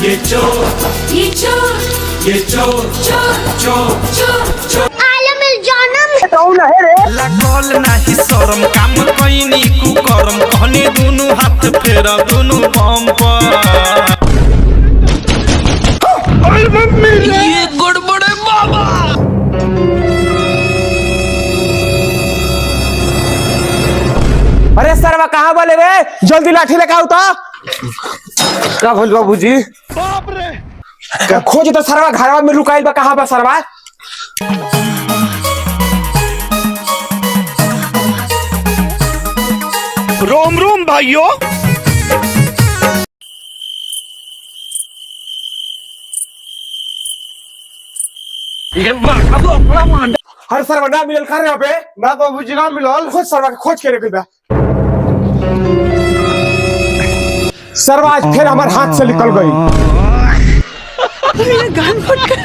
ये चोर चोर आलम जानम लागल नाही शरम काम कइनी कुकरम कहने दुनु हाथ फेरा दुनु बम पर ओए मम्मी ये गड़बड़े बाबा। अरे सरवा कहाँ बोले रे, जल्दी लाठी लेके आओ तो। क्या बोल बाबूजी? बाप रे खोज तो सरवा घरवा में लुकाइल बा, कहाँ बा सरवा? रोम रोम भाइयों। हर सरवा ना मिलल खा रहे पे ना बाबूजी ना मिलल। खोज सरवा के, खोज के रे बा। सरवा आज फिर हमारे हाथ से निकल गई। मेरा गान फट गया।